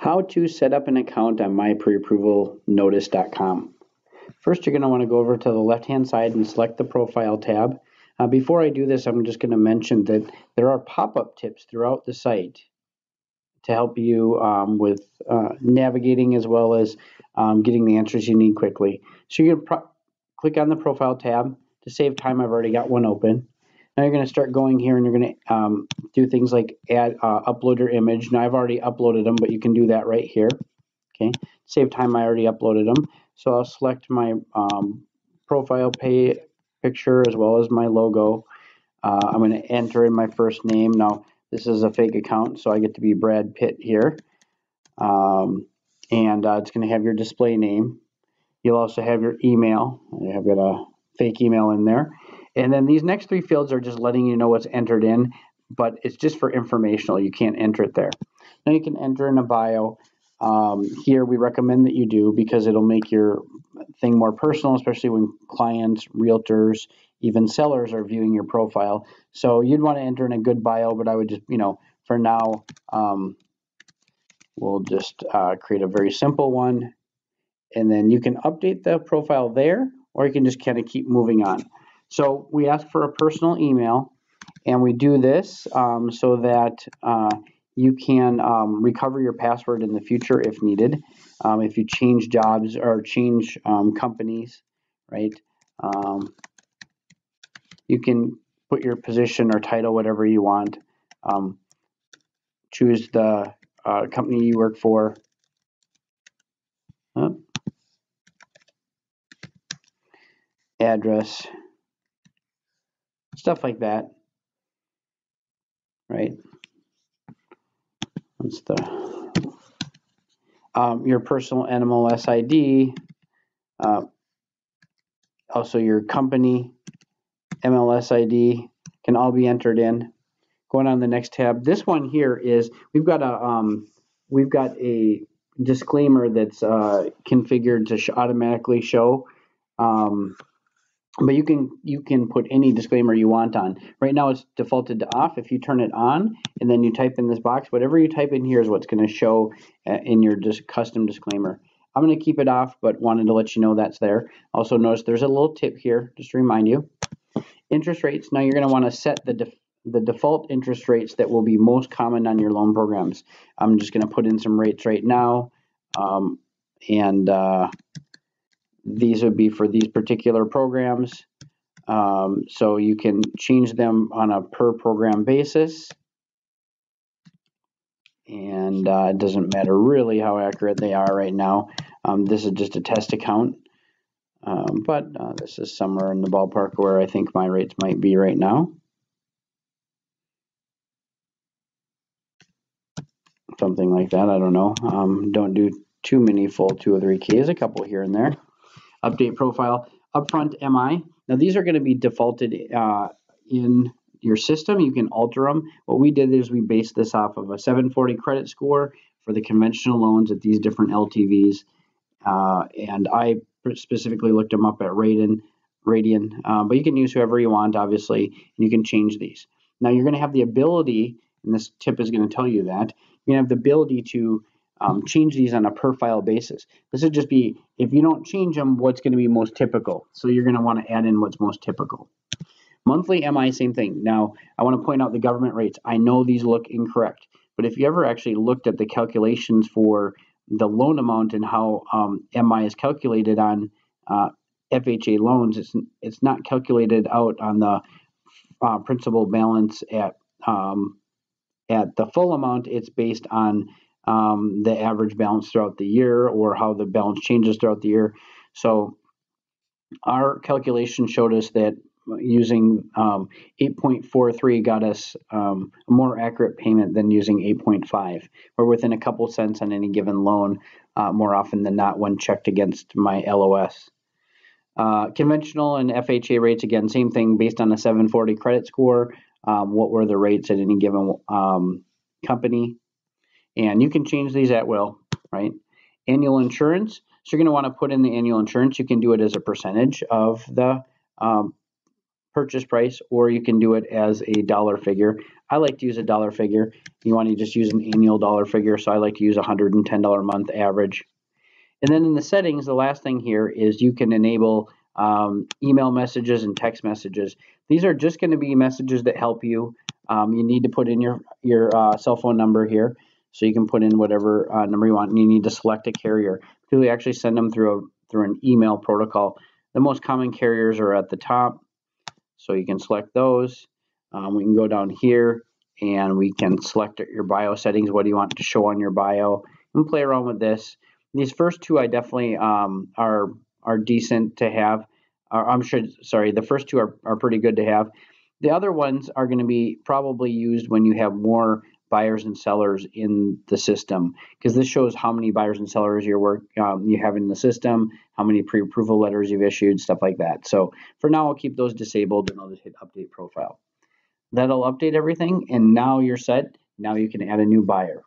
How to set up an account on myPreApprovalNotice.com. First, you're going to want to go over to the left-hand side and select the Profile tab. Before I do this, I'm just going to mention that there are pop-up tips throughout the site to help you with navigating as well as getting the answers you need quickly. So you're going to click on the Profile tab. To save time, I've already got one open. Now you're going to start going here and you're going to do things like add, upload your image. Now I've already uploaded them, but you can do that right here. Okay, save time, I already uploaded them. So I'll select my profile picture as well as my logo. I'm going to enter in my first name. Now this is a fake account, so I get to be Brad Pitt here. And it's going to have your display name. You'll also have your email. I've got a fake email in there. And then these next three fields are just letting you know what's entered in, but it's just for informational. You can't enter it there. Now you can enter in a bio. Here we recommend that you do because it'll make your thing more personal, especially when clients, realtors, even sellers are viewing your profile. So you'd want to enter in a good bio, but I would just, for now, we'll just create a very simple one. And then you can update the profile there, or you can just kind of keep moving on. So we ask for a personal email, and we do this so that you can recover your password in the future if needed. If you change jobs or change companies, right? You can put your position or title, whatever you want. Choose the company you work for. Address, stuff like that, right? That's the your personal NMLS ID, also your company MLS ID can all be entered in. Going on the next tab, this one here is we've got a disclaimer that's configured to automatically show. But you can put any disclaimer you want on. Right now it's defaulted to off. If you turn it on and then you type in this box, whatever you type in here is what's going to show in your custom disclaimer. I'm going to keep it off, but wanted to let you know that's there. Also notice there's a little tip here, just to remind you. Interest rates. Now you're going to want to set the default interest rates that will be most common on your loan programs. I'm just going to put in some rates right now, these would be for these particular programs. So you can change them on a per program basis. And it doesn't matter really how accurate they are right now. This is just a test account. But this is somewhere in the ballpark where I think my rates might be right now. Something like that, I don't know. Don't do too many full 2 or 3 keys, a couple here and there. Update profile, upfront MI. Now these are going to be defaulted in your system. You can alter them. What we did is we based this off of a 740 credit score for the conventional loans at these different LTVs. And I specifically looked them up at Radian, but you can use whoever you want, obviously, and you can change these. Now you're going to have the ability, and this tip is going to tell you that, you're going to have the ability to change these on a per file basis. This would just be, if you don't change them, what's going to be most typical. So you're going to want to add in what's most typical. Monthly MI, same thing. Now, I want to point out the government rates. I know these look incorrect, but if you ever actually looked at the calculations for the loan amount and how MI is calculated on FHA loans, it's not calculated out on the principal balance at the full amount. It's based on the average balance throughout the year or how the balance changes throughout the year. So our calculation showed us that using 8.43 got us a more accurate payment than using 8.5. We're within a couple cents on any given loan more often than not when checked against my LOS. Conventional and FHA rates, again, same thing, based on a 740 credit score. What were the rates at any given company? And you can change these at will, right? Annual insurance. So you're going to want to put in the annual insurance. You can do it as a percentage of the purchase price, or you can do it as a dollar figure. I like to use a dollar figure. You want to just use an annual dollar figure, so I like to use $110 a month average. And then in the settings, the last thing here is you can enable email messages and text messages. These are just going to be messages that help you. You need to put in your cell phone number here, so you can put in whatever number you want, and you need to select a carrier. We actually send them through an email protocol. The most common carriers are at the top, so you can select those. We can go down here and we can select your bio settings. What do you want to show on your bio? And play around with this. These first two I definitely are decent to have. The first two are pretty good to have. The other ones are going to be probably used when you have more buyers and sellers in the system, because this shows how many buyers and sellers you have in the system, how many pre-approval letters you've issued, stuff like that. So for now, I'll keep those disabled and I'll just hit update profile. That'll update everything, and now you're set. Now you can add a new buyer.